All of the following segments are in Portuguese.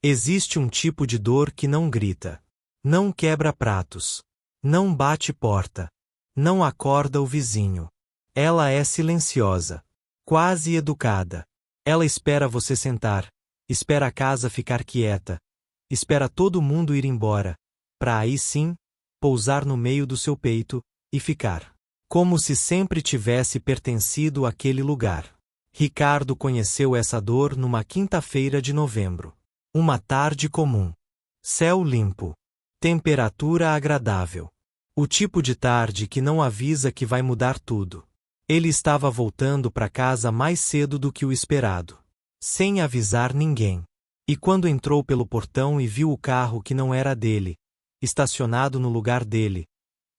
Existe um tipo de dor que não grita, não quebra pratos, não bate porta, não acorda o vizinho. Ela é silenciosa, quase educada. Ela espera você sentar, espera a casa ficar quieta, espera todo mundo ir embora, para aí sim, pousar no meio do seu peito e ficar, como se sempre tivesse pertencido àquele lugar. Ricardo conheceu essa dor numa quinta-feira de novembro. Uma tarde comum. Céu limpo. Temperatura agradável. O tipo de tarde que não avisa que vai mudar tudo. Ele estava voltando para casa mais cedo do que o esperado, sem avisar ninguém. E quando entrou pelo portão e viu o carro que não era dele, estacionado no lugar dele,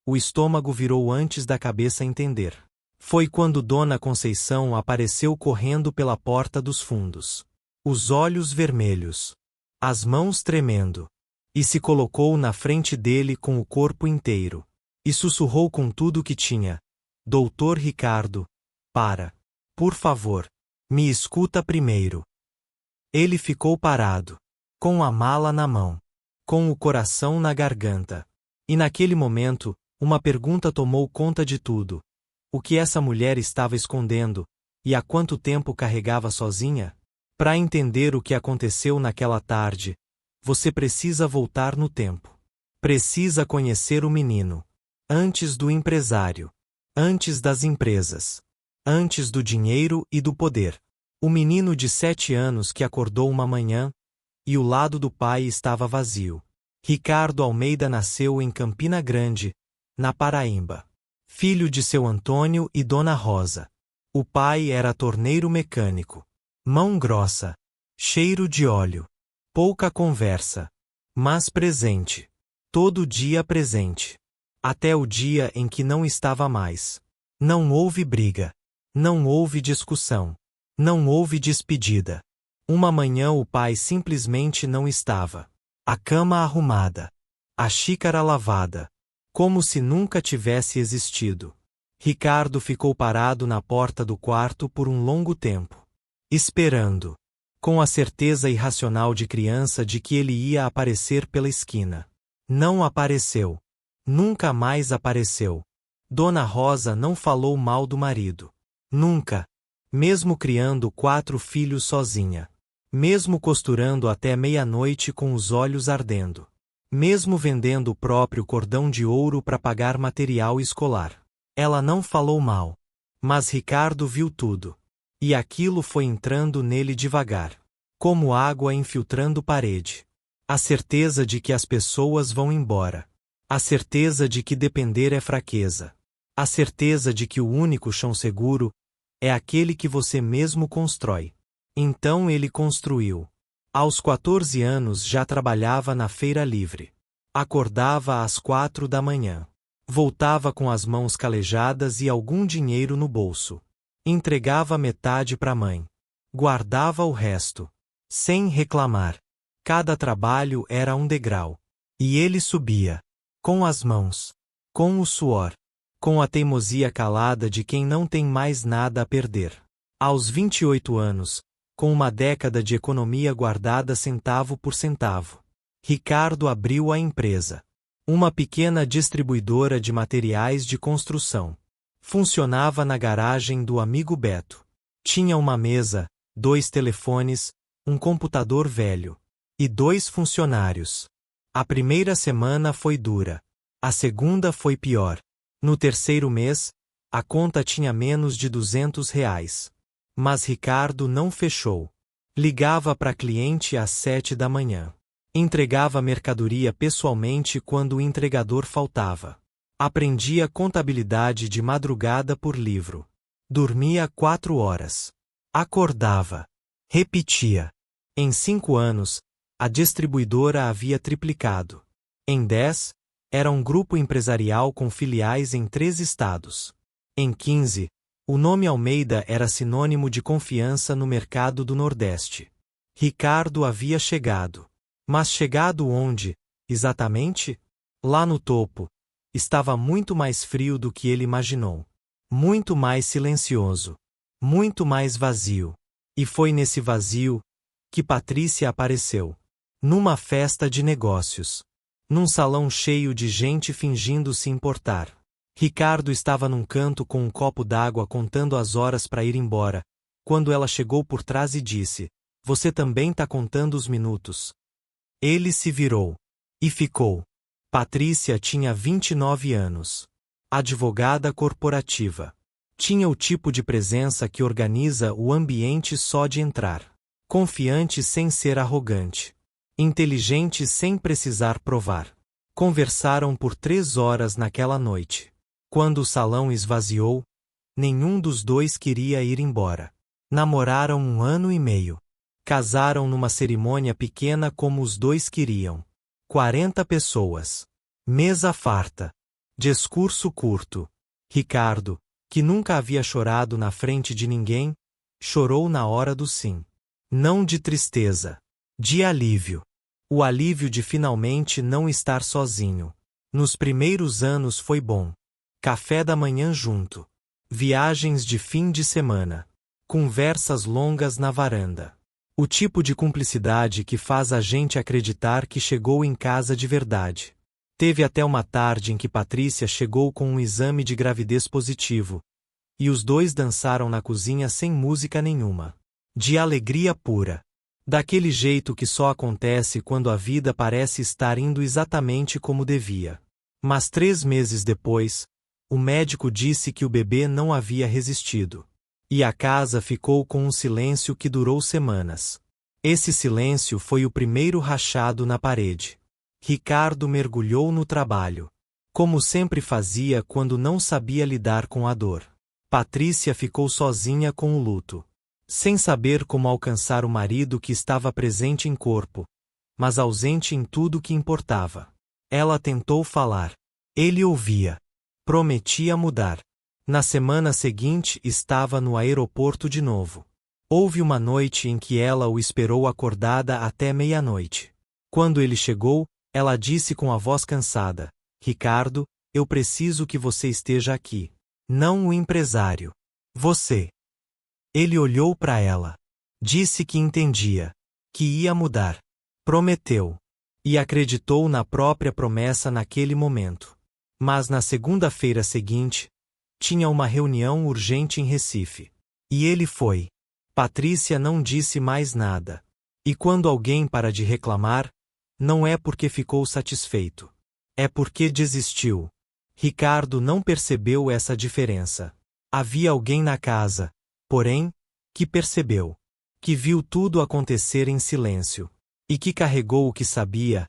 o estômago virou antes da cabeça entender. Foi quando Dona Conceição apareceu correndo pela porta dos fundos. Os olhos vermelhos, as mãos tremendo, e se colocou na frente dele com o corpo inteiro, e sussurrou com tudo o que tinha: Doutor Ricardo, para. Por favor, me escuta primeiro. Ele ficou parado, com a mala na mão, com o coração na garganta. E naquele momento, uma pergunta tomou conta de tudo. O que essa mulher estava escondendo, e há quanto tempo carregava sozinha? Para entender o que aconteceu naquela tarde, você precisa voltar no tempo. Precisa conhecer o menino. Antes do empresário. Antes das empresas. Antes do dinheiro e do poder. O menino de 7 anos que acordou uma manhã, e o lado do pai estava vazio. Ricardo Almeida nasceu em Campina Grande, na Paraíba. Filho de seu Antônio e Dona Rosa. O pai era torneiro mecânico. Mão grossa. Cheiro de óleo. Pouca conversa. Mas presente. Todo dia presente. Até o dia em que não estava mais. Não houve briga. Não houve discussão. Não houve despedida. Uma manhã o pai simplesmente não estava. A cama arrumada. A xícara lavada. Como se nunca tivesse existido. Ricardo ficou parado na porta do quarto por um longo tempo. Esperando. Com a certeza irracional de criança de que ele ia aparecer pela esquina. Não apareceu. Nunca mais apareceu. Dona Rosa não falou mal do marido. Nunca. Mesmo criando 4 filhos sozinha. Mesmo costurando até meia-noite com os olhos ardendo. Mesmo vendendo o próprio cordão de ouro para pagar material escolar. Ela não falou mal. Mas Ricardo viu tudo. E aquilo foi entrando nele devagar. Como água infiltrando parede. A certeza de que as pessoas vão embora. A certeza de que depender é fraqueza. A certeza de que o único chão seguro é aquele que você mesmo constrói. Então ele construiu. Aos 14 anos já trabalhava na feira livre. Acordava às 4 da manhã. Voltava com as mãos calejadas e algum dinheiro no bolso. Entregava metade para a mãe. Guardava o resto. Sem reclamar. Cada trabalho era um degrau. E ele subia. Com as mãos. Com o suor. Com a teimosia calada de quem não tem mais nada a perder. Aos 28 anos, com uma década de economia guardada centavo por centavo, Ricardo abriu a empresa. Uma pequena distribuidora de materiais de construção. Funcionava na garagem do amigo Beto. Tinha uma mesa, 2 telefones, um computador velho. E 2 funcionários. A primeira semana foi dura. A segunda foi pior. No terceiro mês, a conta tinha menos de R$ 200. Mas Ricardo não fechou. Ligava para cliente às 7 da manhã. Entregava mercadoria pessoalmente quando o entregador faltava. Aprendia contabilidade de madrugada por livro. Dormia 4 horas. Acordava. Repetia. Em 5 anos, a distribuidora havia triplicado. Em 10, era um grupo empresarial com filiais em 3 estados. Em 15, o nome Almeida era sinônimo de confiança no mercado do Nordeste. Ricardo havia chegado. Mas chegado onde, exatamente? Lá no topo. Estava muito mais frio do que ele imaginou. Muito mais silencioso. Muito mais vazio. E foi nesse vazio que Patrícia apareceu. Numa festa de negócios. Num salão cheio de gente fingindo se importar. Ricardo estava num canto com um copo d'água contando as horas para ir embora, quando ela chegou por trás e disse: "Você também tá contando os minutos?" Ele se virou. E ficou. Patrícia tinha 29 anos. Advogada corporativa. Tinha o tipo de presença que organiza o ambiente só de entrar. Confiante sem ser arrogante. Inteligente sem precisar provar. Conversaram por 3 horas naquela noite. Quando o salão esvaziou, nenhum dos dois queria ir embora. Namoraram 1 ano e meio. Casaram numa cerimônia pequena como os dois queriam. 40 pessoas. Mesa farta. Discurso curto. Ricardo, que nunca havia chorado na frente de ninguém, chorou na hora do sim. Não de tristeza. De alívio. O alívio de finalmente não estar sozinho. Nos primeiros anos foi bom. Café da manhã junto. Viagens de fim de semana. Conversas longas na varanda. O tipo de cumplicidade que faz a gente acreditar que chegou em casa de verdade. Teve até uma tarde em que Patrícia chegou com um exame de gravidez positivo. E os dois dançaram na cozinha sem música nenhuma. De alegria pura. Daquele jeito que só acontece quando a vida parece estar indo exatamente como devia. Mas 3 meses depois, o médico disse que o bebê não havia resistido. E a casa ficou com um silêncio que durou semanas. Esse silêncio foi o primeiro rachado na parede. Ricardo mergulhou no trabalho. Como sempre fazia quando não sabia lidar com a dor. Patrícia ficou sozinha com o luto. Sem saber como alcançar o marido que estava presente em corpo, mas ausente em tudo que importava. Ela tentou falar. Ele ouvia. Prometia mudar. Na semana seguinte estava no aeroporto de novo. Houve uma noite em que ela o esperou acordada até meia-noite. Quando ele chegou, ela disse com a voz cansada: "Ricardo, eu preciso que você esteja aqui. Não o empresário. Você." Ele olhou para ela. Disse que entendia. Que ia mudar. Prometeu. E acreditou na própria promessa naquele momento. Mas na segunda-feira seguinte, tinha uma reunião urgente em Recife. E ele foi. Patrícia não disse mais nada. E quando alguém para de reclamar, não é porque ficou satisfeito. É porque desistiu. Ricardo não percebeu essa diferença. Havia alguém na casa, porém, que percebeu. Que viu tudo acontecer em silêncio. E que carregou o que sabia,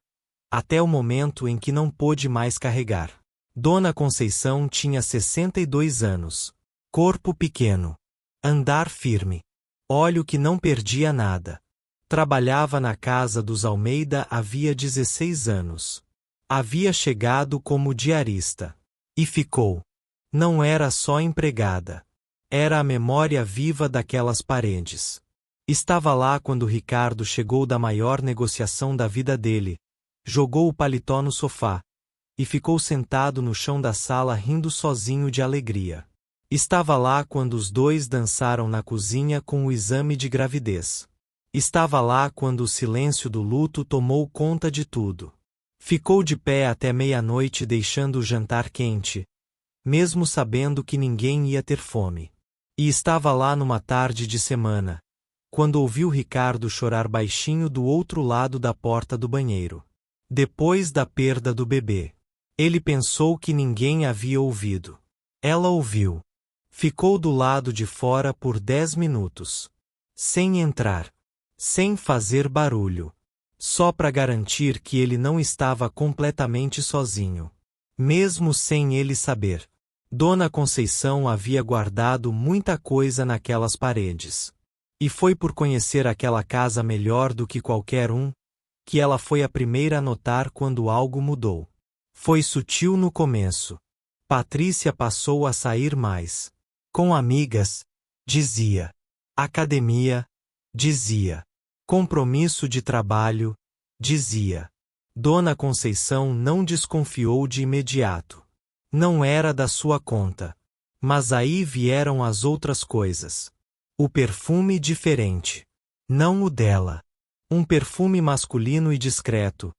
até o momento em que não pôde mais carregar. Dona Conceição tinha 62 anos. Corpo pequeno. Andar firme. Olho que não perdia nada. Trabalhava na casa dos Almeida havia 16 anos. Havia chegado como diarista. E ficou. Não era só empregada. Era a memória viva daquelas paredes. Estava lá quando Ricardo chegou da maior negociação da vida dele. Jogou o paletó no sofá. E ficou sentado no chão da sala rindo sozinho de alegria. Estava lá quando os dois dançaram na cozinha com o exame de gravidez. Estava lá quando o silêncio do luto tomou conta de tudo. Ficou de pé até meia-noite deixando o jantar quente, mesmo sabendo que ninguém ia ter fome. E estava lá numa tarde de semana, quando ouviu Ricardo chorar baixinho do outro lado da porta do banheiro. Depois da perda do bebê. Ele pensou que ninguém havia ouvido. Ela ouviu. Ficou do lado de fora por 10 minutos. Sem entrar. Sem fazer barulho. Só para garantir que ele não estava completamente sozinho. Mesmo sem ele saber. Dona Conceição havia guardado muita coisa naquelas paredes. E foi por conhecer aquela casa melhor do que qualquer um, que ela foi a primeira a notar quando algo mudou. Foi sutil no começo. Patrícia passou a sair mais. Com amigas, dizia. Academia, dizia. Compromisso de trabalho, dizia. Dona Conceição não desconfiou de imediato. Não era da sua conta. Mas aí vieram as outras coisas. O perfume diferente. Não o dela. Um perfume masculino e discreto,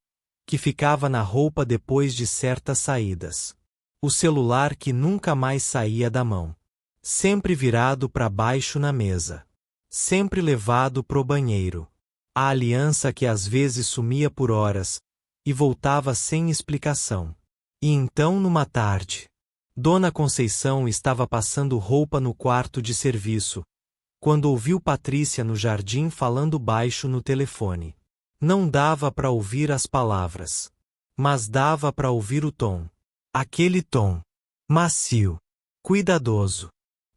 que ficava na roupa depois de certas saídas. O celular que nunca mais saía da mão. Sempre virado para baixo na mesa. Sempre levado pro banheiro. A aliança que às vezes sumia por horas, e voltava sem explicação. E então numa tarde, Dona Conceição estava passando roupa no quarto de serviço, quando ouviu Patrícia no jardim falando baixo no telefone. Não dava para ouvir as palavras, mas dava para ouvir o tom. Aquele tom macio, cuidadoso.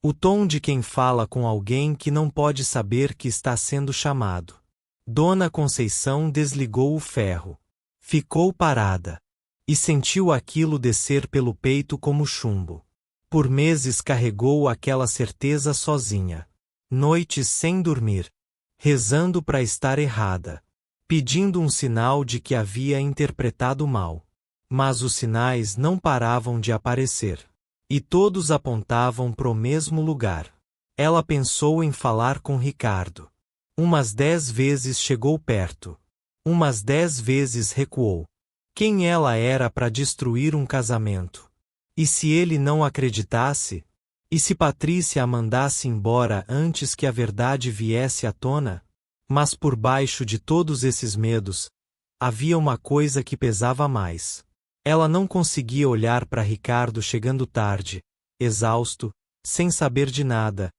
O tom de quem fala com alguém que não pode saber que está sendo chamado. Dona Conceição desligou o ferro. Ficou parada. E sentiu aquilo descer pelo peito como chumbo. Por meses carregou aquela certeza sozinha. Noites sem dormir. Rezando para estar errada. Pedindo um sinal de que havia interpretado mal. Mas os sinais não paravam de aparecer. E todos apontavam pro mesmo lugar. Ela pensou em falar com Ricardo. Umas 10 vezes chegou perto. Umas 10 vezes recuou. Quem ela era para destruir um casamento? E se ele não acreditasse? E se Patrícia a mandasse embora antes que a verdade viesse à tona? Mas por baixo de todos esses medos, havia uma coisa que pesava mais. Ela não conseguia olhar para Ricardo chegando tarde, exausto, sem saber de nada,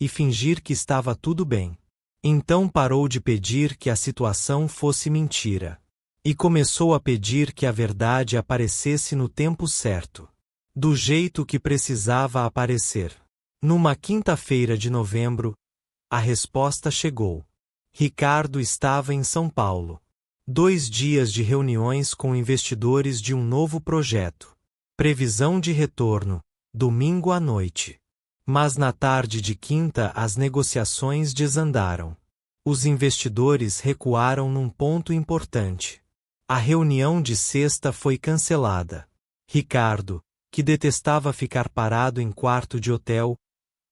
e fingir que estava tudo bem. Então parou de pedir que a situação fosse mentira. E começou a pedir que a verdade aparecesse no tempo certo. Do jeito que precisava aparecer. Numa quinta-feira de novembro, a resposta chegou. Ricardo estava em São Paulo. 2 dias de reuniões com investidores de um novo projeto. Previsão de retorno, domingo à noite. Mas na tarde de quinta as negociações desandaram. Os investidores recuaram num ponto importante. A reunião de sexta foi cancelada. Ricardo, que detestava ficar parado em quarto de hotel,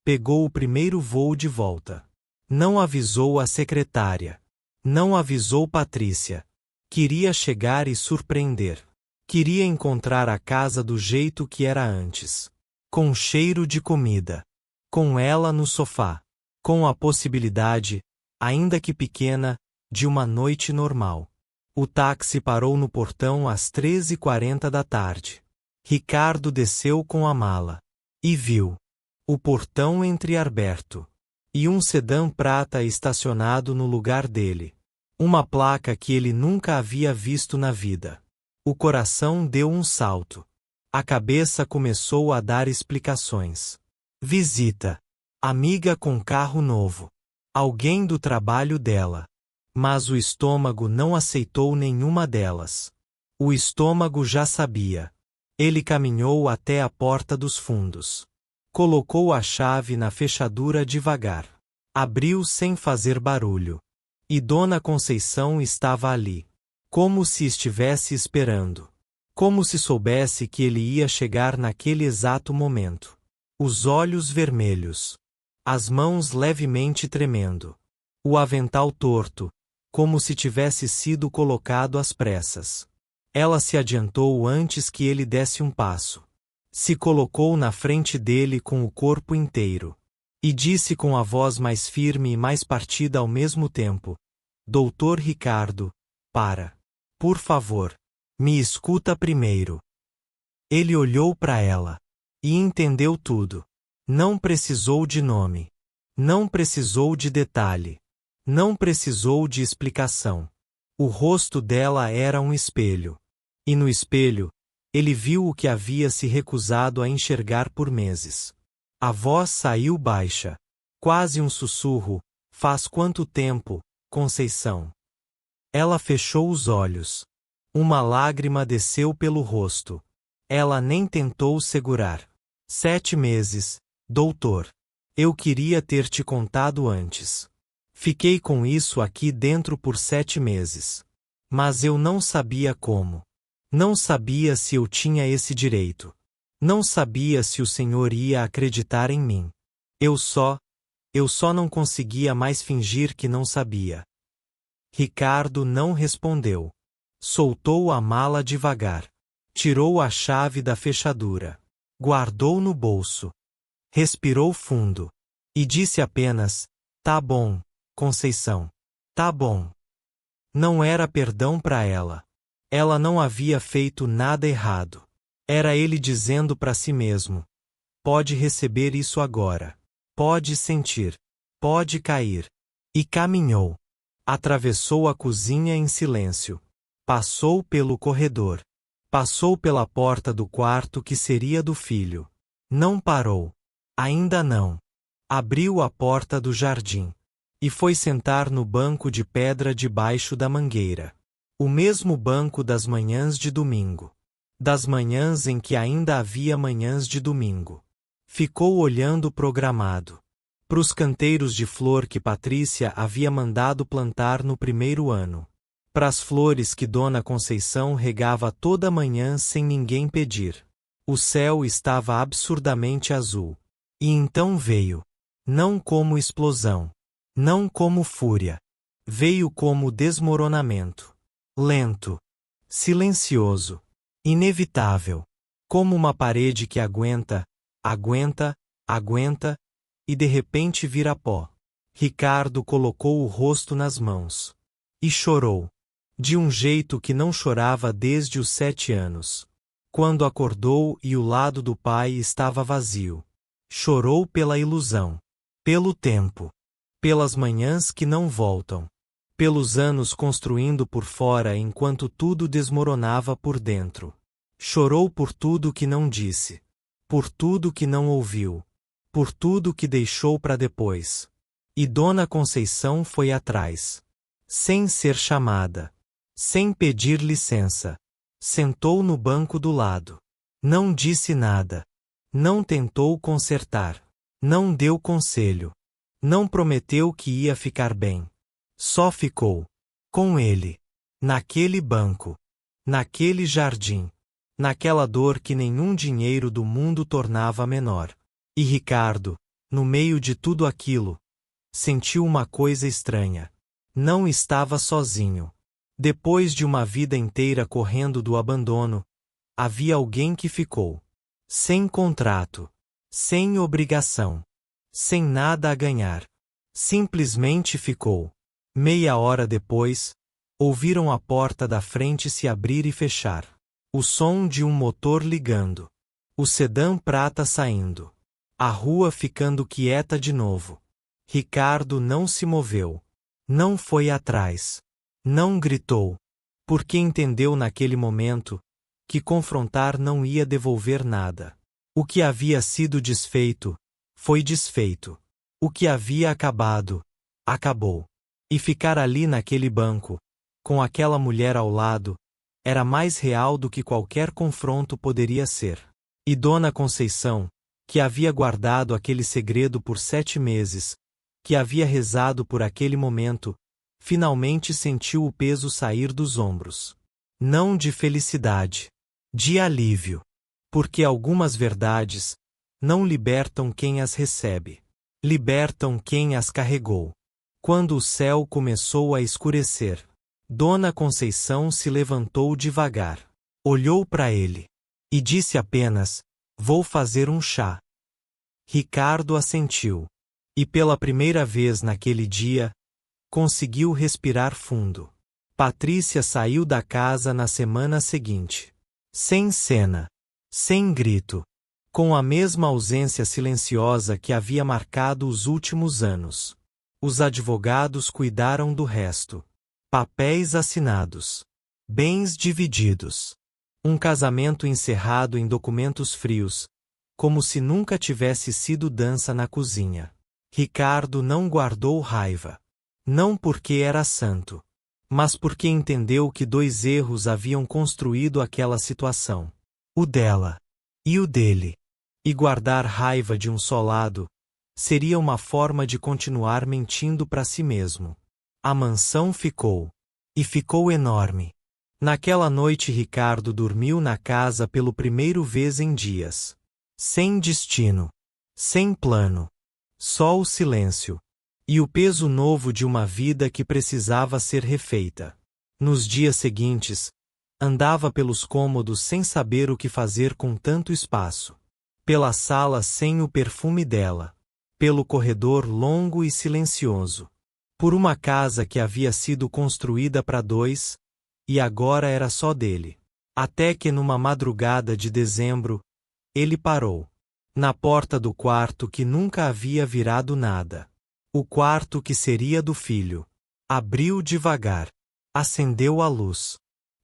pegou o primeiro voo de volta. Não avisou a secretária. Não avisou Patrícia. Queria chegar e surpreender. Queria encontrar a casa do jeito que era antes. Com cheiro de comida. Com ela no sofá. Com a possibilidade, ainda que pequena, de uma noite normal. O táxi parou no portão às 13h40 da tarde. Ricardo desceu com a mala. E viu o portão entreaberto. E um sedã prata estacionado no lugar dele. Uma placa que ele nunca havia visto na vida. O coração deu um salto. A cabeça começou a dar explicações. Visita. Amiga com carro novo. Alguém do trabalho dela. Mas o estômago não aceitou nenhuma delas. O estômago já sabia. Ele caminhou até a porta dos fundos. Colocou a chave na fechadura devagar. Abriu sem fazer barulho. E Dona Conceição estava ali. Como se estivesse esperando. Como se soubesse que ele ia chegar naquele exato momento. Os olhos vermelhos. As mãos levemente tremendo. O avental torto, como se tivesse sido colocado às pressas. Ela se adiantou antes que ele desse um passo. Se colocou na frente dele com o corpo inteiro. E disse com a voz mais firme e mais partida ao mesmo tempo: Doutor Ricardo, para. Por favor. Me escuta primeiro. Ele olhou para ela. E entendeu tudo. Não precisou de nome. Não precisou de detalhe. Não precisou de explicação. O rosto dela era um espelho. E no espelho, ele viu o que havia se recusado a enxergar por meses. A voz saiu baixa. Quase um sussurro. Faz quanto tempo, Conceição? Ela fechou os olhos. Uma lágrima desceu pelo rosto. Ela nem tentou segurar. 7 meses, doutor. Eu queria ter te contado antes. Fiquei com isso aqui dentro por 7 meses. Mas eu não sabia como. Não sabia se eu tinha esse direito. Não sabia se o senhor ia acreditar em mim. Eu só não conseguia mais fingir que não sabia. Ricardo não respondeu. Soltou a mala devagar. Tirou a chave da fechadura. Guardou no bolso. Respirou fundo. E disse apenas: "Tá bom, Conceição. Tá bom." Não era perdão para ela. Ela não havia feito nada errado. Era ele dizendo para si mesmo: "Pode receber isso agora. Pode sentir. Pode cair." E caminhou. Atravessou a cozinha em silêncio. Passou pelo corredor. Passou pela porta do quarto que seria do filho. Não parou. Ainda não. Abriu a porta do jardim. E foi sentar no banco de pedra debaixo da mangueira. O mesmo banco das manhãs de domingo. Das manhãs em que ainda havia manhãs de domingo. Ficou olhando programado. Pros canteiros de flor que Patrícia havia mandado plantar no primeiro ano. Pras flores que Dona Conceição regava toda manhã sem ninguém pedir. O céu estava absurdamente azul. E então veio. Não como explosão. Não como fúria. Veio como desmoronamento. Lento. Silencioso. Inevitável. Como uma parede que aguenta, aguenta, aguenta, e de repente vira pó. Ricardo colocou o rosto nas mãos. E chorou. De um jeito que não chorava desde os 7 anos. Quando acordou e o lado do pai estava vazio. Chorou pela ilusão. Pelo tempo. Pelas manhãs que não voltam. Pelos anos construindo por fora enquanto tudo desmoronava por dentro. Chorou por tudo que não disse. Por tudo que não ouviu. Por tudo que deixou para depois. E Dona Conceição foi atrás. Sem ser chamada. Sem pedir licença. Sentou no banco do lado. Não disse nada. Não tentou consertar. Não deu conselho. Não prometeu que ia ficar bem. Só ficou. Com ele. Naquele banco. Naquele jardim. Naquela dor que nenhum dinheiro do mundo tornava menor. E Ricardo, no meio de tudo aquilo, sentiu uma coisa estranha. Não estava sozinho. Depois de uma vida inteira correndo do abandono, havia alguém que ficou. Sem contrato. Sem obrigação. Sem nada a ganhar. Simplesmente ficou. Meia hora depois, ouviram a porta da frente se abrir e fechar. O som de um motor ligando. O sedã prata saindo. A rua ficando quieta de novo. Ricardo não se moveu. Não foi atrás. Não gritou. Porque entendeu naquele momento que confrontar não ia devolver nada. O que havia sido desfeito, foi desfeito. O que havia acabado, acabou. E ficar ali naquele banco, com aquela mulher ao lado, era mais real do que qualquer confronto poderia ser. E Dona Conceição, que havia guardado aquele segredo por 7 meses, que havia rezado por aquele momento, finalmente sentiu o peso sair dos ombros. Não de felicidade, de alívio. Porque algumas verdades não libertam quem as recebe. Libertam quem as carregou. Quando o céu começou a escurecer, Dona Conceição se levantou devagar. Olhou para ele. E disse apenas: "Vou fazer um chá." Ricardo assentiu. E pela primeira vez naquele dia, conseguiu respirar fundo. Patrícia saiu da casa na semana seguinte. Sem cena. Sem grito. Com a mesma ausência silenciosa que havia marcado os últimos anos. Os advogados cuidaram do resto. Papéis assinados. Bens divididos. Um casamento encerrado em documentos frios, como se nunca tivesse sido dança na cozinha. Ricardo não guardou raiva. Não porque era santo, mas porque entendeu que 2 erros haviam construído aquela situação. O dela e o dele. E guardar raiva de um só lado seria uma forma de continuar mentindo para si mesmo. A mansão ficou. E ficou enorme. Naquela noite Ricardo dormiu na casa pelo primeiro vez em dias. Sem destino. Sem plano. Só o silêncio. e o peso novo de uma vida que precisava ser refeita. Nos dias seguintes, andava pelos cômodos sem saber o que fazer com tanto espaço. Pela sala sem o perfume dela. Pelo corredor longo e silencioso. Por uma casa que havia sido construída para dois, e agora era só dele. Até que numa madrugada de dezembro, ele parou. Na porta do quarto que nunca havia virado nada. O quarto que seria do filho. Abriu devagar. Acendeu a luz.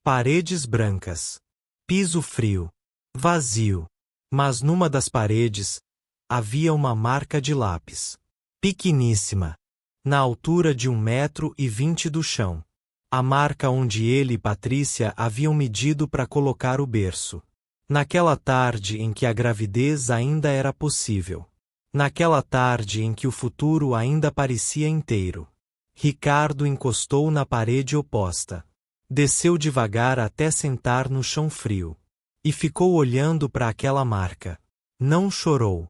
Paredes brancas. Piso frio. Vazio. Mas numa das paredes, havia uma marca de lápis. Pequeníssima. Na altura de 1,20 m do chão. A marca onde ele e Patrícia haviam medido para colocar o berço. Naquela tarde em que a gravidez ainda era possível. Naquela tarde em que o futuro ainda parecia inteiro. Ricardo encostou na parede oposta. Desceu devagar até sentar no chão frio. E ficou olhando para aquela marca. Não chorou.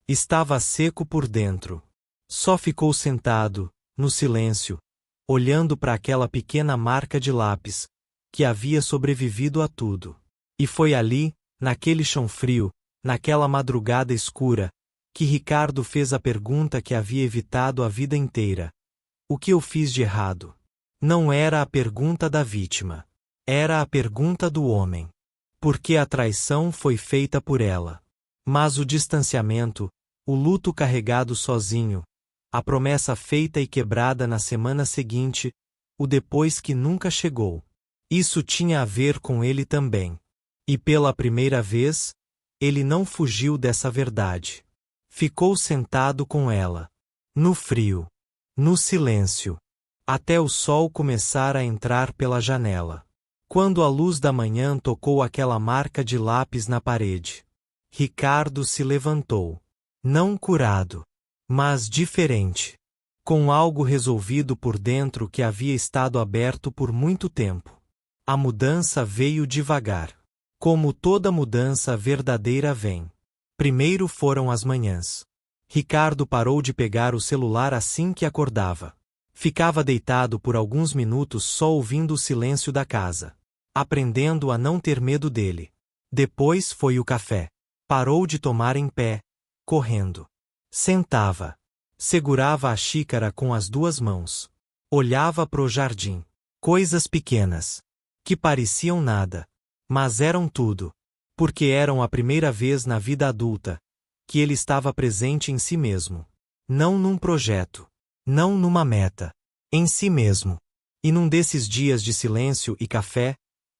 Estava seco por dentro. Só ficou sentado, no silêncio, olhando para aquela pequena marca de lápis, que havia sobrevivido a tudo. E foi ali, naquele chão frio, naquela madrugada escura, que Ricardo fez a pergunta que havia evitado a vida inteira. O que eu fiz de errado? Não era a pergunta da vítima. Era a pergunta do homem. Porque a traição foi feita por ela. Mas o distanciamento, o luto carregado sozinho, a promessa feita e quebrada na semana seguinte, o depois que nunca chegou. Isso tinha a ver com ele também. E pela primeira vez, ele não fugiu dessa verdade. Ficou sentado com ela. No frio. No silêncio. Até o sol começar a entrar pela janela. Quando a luz da manhã tocou aquela marca de lápis na parede. Ricardo se levantou. Não curado. Mas diferente. Com algo resolvido por dentro que havia estado aberto por muito tempo. A mudança veio devagar. Como toda mudança verdadeira vem. Primeiro foram as manhãs. Ricardo parou de pegar o celular assim que acordava. Ficava deitado por alguns minutos só ouvindo o silêncio da casa. Aprendendo a não ter medo dele. Depois foi o café. Parou de tomar em pé, correndo. Sentava. Segurava a xícara com as duas mãos. Olhava pro jardim. Coisas pequenas. Que pareciam nada. Mas eram tudo. Porque eram a primeira vez na vida adulta que ele estava presente em si mesmo. Não num projeto. Não numa meta. Em si mesmo. E num desses dias de silêncio e café,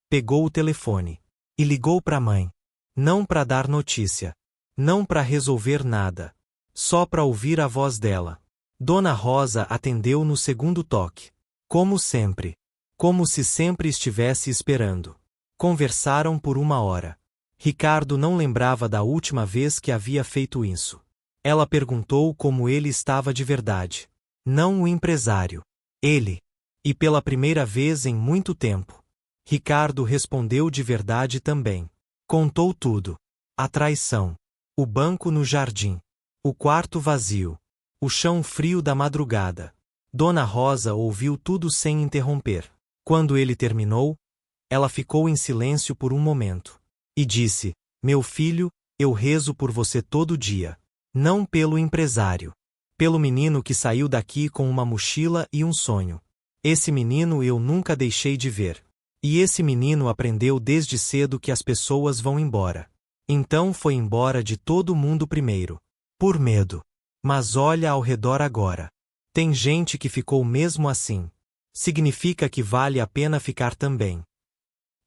pegou o telefone. E ligou para a mãe. Não para dar notícia. Não para resolver nada. Só para ouvir a voz dela. Dona Rosa atendeu no segundo toque. Como sempre. Como se sempre estivesse esperando. Conversaram por 1 hora. Ricardo não lembrava da última vez que havia feito isso. Ela perguntou como ele estava de verdade. Não o empresário. Ele. E pela primeira vez em muito tempo. Ricardo respondeu de verdade também. Contou tudo. A traição. O banco no jardim. O quarto vazio. O chão frio da madrugada. Dona Rosa ouviu tudo sem interromper. Quando ele terminou, ela ficou em silêncio por um momento. E disse: Meu filho, eu rezo por você todo dia. Não pelo empresário. Pelo menino que saiu daqui com uma mochila e um sonho. Esse menino eu nunca deixei de ver. E esse menino aprendeu desde cedo que as pessoas vão embora. Então foi embora de todo mundo primeiro. Por medo. Mas olha ao redor agora. Tem gente que ficou mesmo assim. Significa que vale a pena ficar também.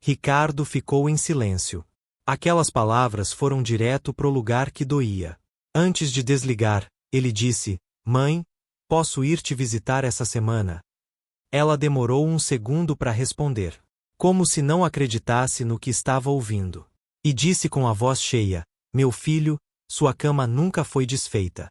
Ricardo ficou em silêncio. Aquelas palavras foram direto pro lugar que doía. Antes de desligar, ele disse: Mãe, posso ir te visitar essa semana? Ela demorou um segundo para responder. Como se não acreditasse no que estava ouvindo. E disse com a voz cheia: Meu filho, sua cama nunca foi desfeita.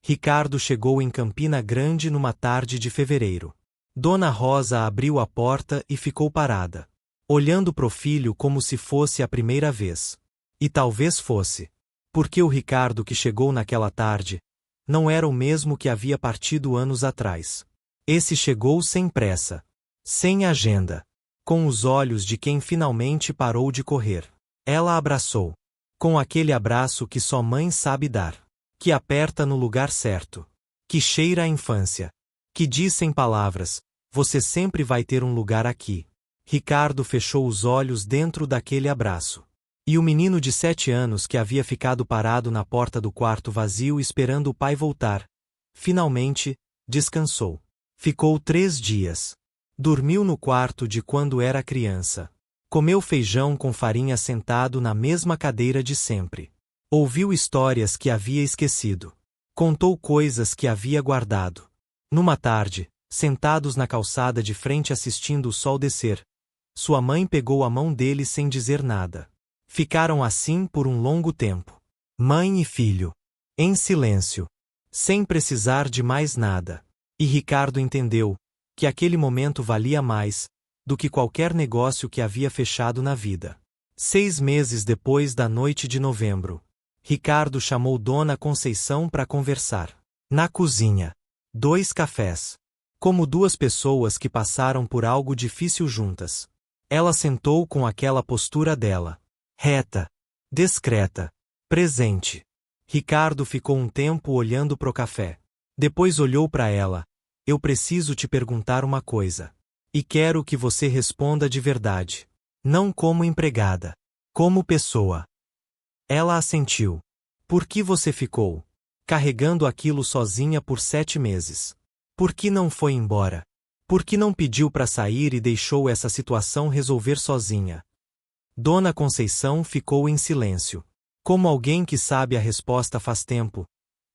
Ricardo chegou em Campina Grande numa tarde de fevereiro. Dona Rosa abriu a porta e ficou parada. Olhando pro filho como se fosse a primeira vez. E talvez fosse. Porque o Ricardo que chegou naquela tarde não era o mesmo que havia partido anos atrás. Esse chegou sem pressa, sem agenda, com os olhos de quem finalmente parou de correr. Ela abraçou, com aquele abraço que só mãe sabe dar, que aperta no lugar certo, que cheira a infância, que diz sem palavras: você sempre vai ter um lugar aqui. Ricardo fechou os olhos dentro daquele abraço. E o menino de 7 anos que havia ficado parado na porta do quarto vazio esperando o pai voltar, finalmente, descansou. Ficou 3 dias. Dormiu no quarto de quando era criança. Comeu feijão com farinha sentado na mesma cadeira de sempre. Ouviu histórias que havia esquecido. Contou coisas que havia guardado. Numa tarde, sentados na calçada de frente assistindo o sol descer, sua mãe pegou a mão dele sem dizer nada. Ficaram assim por um longo tempo. Mãe e filho. Em silêncio. Sem precisar de mais nada. E Ricardo entendeu que aquele momento valia mais do que qualquer negócio que havia fechado na vida. 6 meses depois da noite de novembro, Ricardo chamou Dona Conceição para conversar. Na cozinha. 2 cafés. Como 2 pessoas que passaram por algo difícil juntas. Ela sentou com aquela postura dela. Reta. Discreta. Presente. Ricardo ficou um tempo olhando pro café. Depois olhou para ela. Eu preciso te perguntar uma coisa. E quero que você responda de verdade. Não como empregada. Como pessoa. Ela assentiu. Por que você ficou carregando aquilo sozinha por 7 meses? Por que não foi embora? Por que não pediu para sair e deixou essa situação resolver sozinha? Dona Conceição ficou em silêncio. Como alguém que sabe a resposta faz tempo,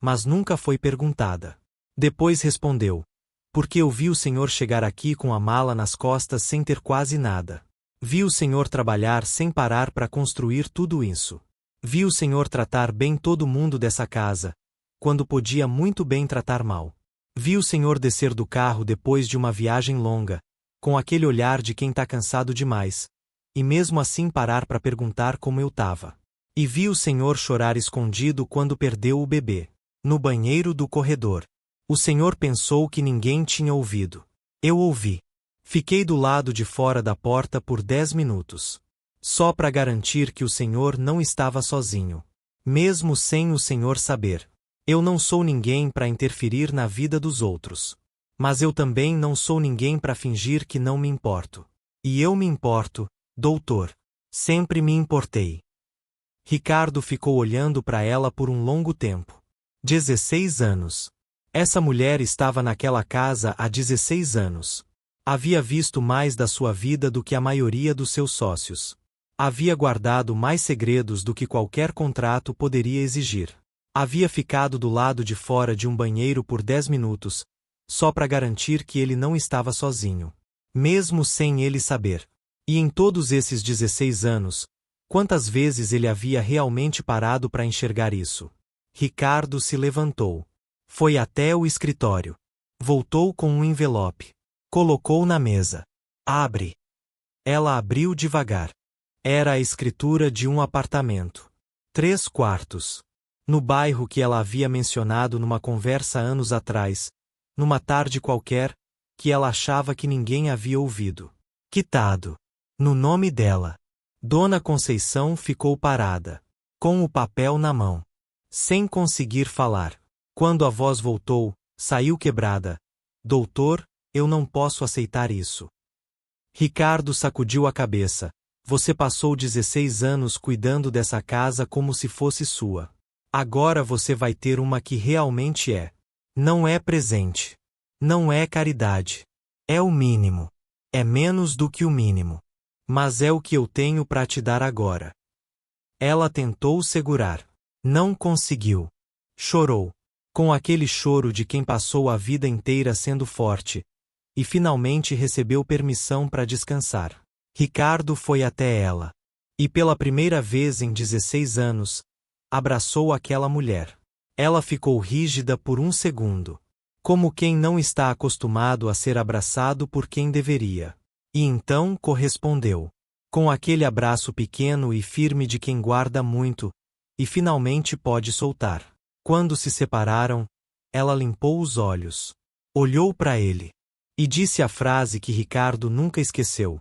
mas nunca foi perguntada. Depois respondeu. Porque eu vi o senhor chegar aqui com a mala nas costas sem ter quase nada. Vi o senhor trabalhar sem parar para construir tudo isso. Vi o senhor tratar bem todo mundo dessa casa, quando podia muito bem tratar mal. Vi o senhor descer do carro depois de uma viagem longa, com aquele olhar de quem tá cansado demais, e mesmo assim parar para perguntar como eu tava. E vi o senhor chorar escondido quando perdeu o bebê. No banheiro do corredor. O senhor pensou que ninguém tinha ouvido. Eu ouvi. Fiquei do lado de fora da porta por 10 minutos. Só para garantir que o senhor não estava sozinho. Mesmo sem o senhor saber. Eu não sou ninguém para interferir na vida dos outros. Mas eu também não sou ninguém para fingir que não me importo. E eu me importo, doutor. Sempre me importei. Ricardo ficou olhando para ela por um longo tempo. 16 anos. Essa mulher estava naquela casa há 16 anos. Havia visto mais da sua vida do que a maioria dos seus sócios. Havia guardado mais segredos do que qualquer contrato poderia exigir. Havia ficado do lado de fora de um banheiro por 10 minutos, só para garantir que ele não estava sozinho. Mesmo sem ele saber. E em todos esses 16 anos, quantas vezes ele havia realmente parado para enxergar isso? Ricardo se levantou. Foi até o escritório. Voltou com um envelope. Colocou na mesa. Abre. Ela abriu devagar. Era a escritura de um apartamento. 3 quartos. No bairro que ela havia mencionado numa conversa anos atrás, numa tarde qualquer, que ela achava que ninguém havia ouvido. Quitado. No nome dela. Dona Conceição ficou parada, com o papel na mão, sem conseguir falar. Quando a voz voltou, saiu quebrada. Doutor, eu não posso aceitar isso. Ricardo sacudiu a cabeça. Você passou 16 anos cuidando dessa casa como se fosse sua. Agora você vai ter uma que realmente é. Não é presente. Não é caridade. É o mínimo. É menos do que o mínimo. Mas é o que eu tenho para te dar agora. Ela tentou segurar. Não conseguiu. Chorou. Com aquele choro de quem passou a vida inteira sendo forte, e finalmente recebeu permissão para descansar. Ricardo foi até ela. E pela primeira vez em 16 anos, abraçou aquela mulher. Ela ficou rígida por um segundo. Como quem não está acostumado a ser abraçado por quem deveria. E então correspondeu. Com aquele abraço pequeno e firme de quem guarda muito, e finalmente pode soltar. Quando se separaram, Ela limpou os olhos. Olhou para ele. E disse a frase que Ricardo nunca esqueceu.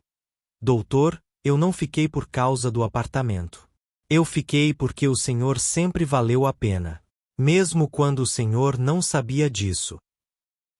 Doutor, eu não fiquei por causa do apartamento. Eu fiquei porque o senhor sempre valeu a pena. Mesmo quando o senhor não sabia disso.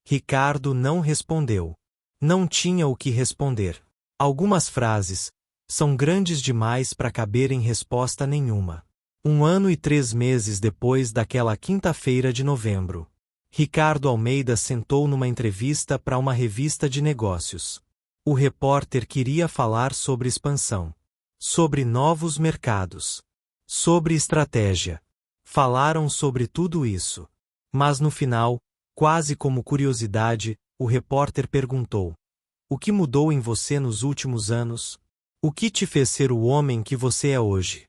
Ricardo não respondeu. Não tinha o que responder. Algumas frases são grandes demais para caber em resposta nenhuma. 1 ano e 3 meses depois daquela quinta-feira de novembro, Ricardo Almeida sentou numa entrevista para uma revista de negócios. O repórter queria falar sobre expansão, sobre novos mercados, sobre estratégia. Falaram sobre tudo isso. Mas no final, quase como curiosidade, o repórter perguntou: o que mudou em você nos últimos anos? O que te fez ser o homem que você é hoje?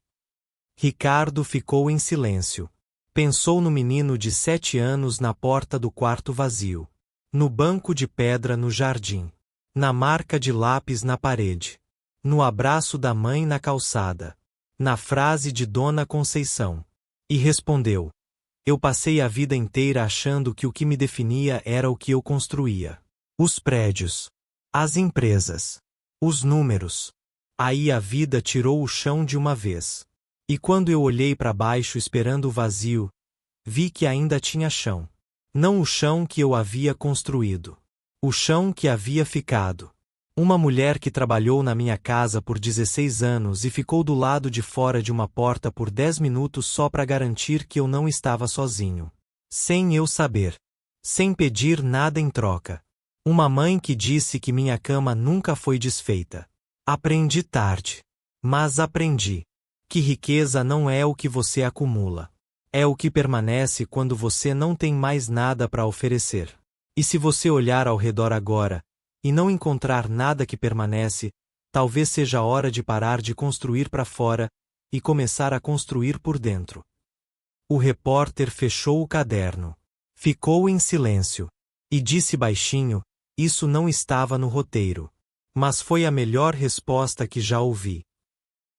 Ricardo ficou em silêncio. Pensou no menino de 7 anos na porta do quarto vazio. No banco de pedra no jardim. Na marca de lápis na parede. No abraço da mãe na calçada. Na frase de Dona Conceição. E respondeu: eu passei a vida inteira achando que o que me definia era o que eu construía. Os prédios. As empresas. Os números. Aí a vida tirou o chão de uma vez. E quando eu olhei para baixo esperando o vazio, vi que ainda tinha chão. Não o chão que eu havia construído. O chão que havia ficado. Uma mulher que trabalhou na minha casa por 16 anos e ficou do lado de fora de uma porta por 10 minutos só para garantir que eu não estava sozinho. Sem eu saber. Sem pedir nada em troca. Uma mãe que disse que minha cama nunca foi desfeita. Aprendi tarde. Mas aprendi. Que riqueza não é o que você acumula. É o que permanece quando você não tem mais nada para oferecer. E se você olhar ao redor agora, e não encontrar nada que permanece, talvez seja a hora de parar de construir para fora, e começar a construir por dentro. O repórter fechou o caderno. Ficou em silêncio. E disse baixinho: isso não estava no roteiro. Mas foi a melhor resposta que já ouvi.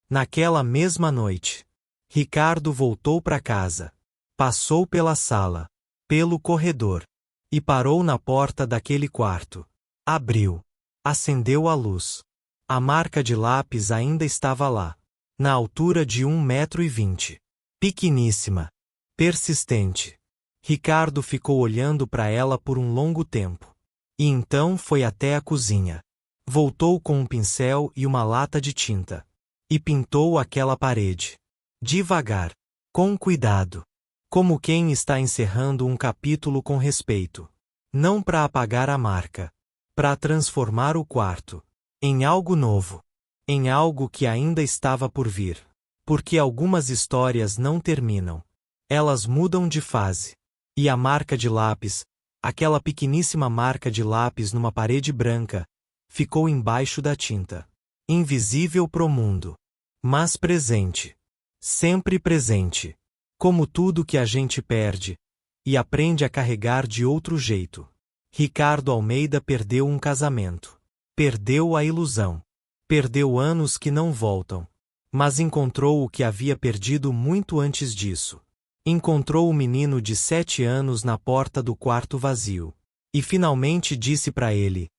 Naquela mesma noite, Ricardo voltou para casa. Passou pela sala, pelo corredor, e parou na porta daquele quarto. Abriu. Acendeu a luz. A marca de lápis ainda estava lá, na altura de 1,20 m. Pequeníssima. Persistente. Ricardo ficou olhando para ela por um longo tempo. E então foi até a cozinha. Voltou com um pincel e uma lata de tinta. E pintou aquela parede. Devagar. Com cuidado. Como quem está encerrando um capítulo com respeito. Não para apagar a marca. Para transformar o quarto em algo novo. Em algo que ainda estava por vir. Porque algumas histórias não terminam. Elas mudam de fase. E a marca de lápis, aquela pequeníssima marca de lápis numa parede branca, ficou embaixo da tinta. Invisível pro mundo. Mas presente. Sempre presente. Como tudo que a gente perde. E aprende a carregar de outro jeito. Ricardo Almeida perdeu um casamento. Perdeu a ilusão. Perdeu anos que não voltam. Mas encontrou o que havia perdido muito antes disso. Encontrou o menino de 7 anos na porta do quarto vazio. E finalmente disse para ele: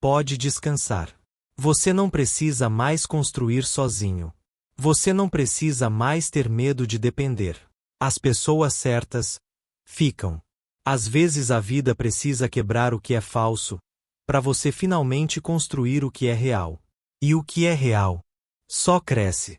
pode descansar. Você não precisa mais construir sozinho. Você não precisa mais ter medo de depender. As pessoas certas ficam. Às vezes a vida precisa quebrar o que é falso, para você finalmente construir o que é real. E o que é real só cresce.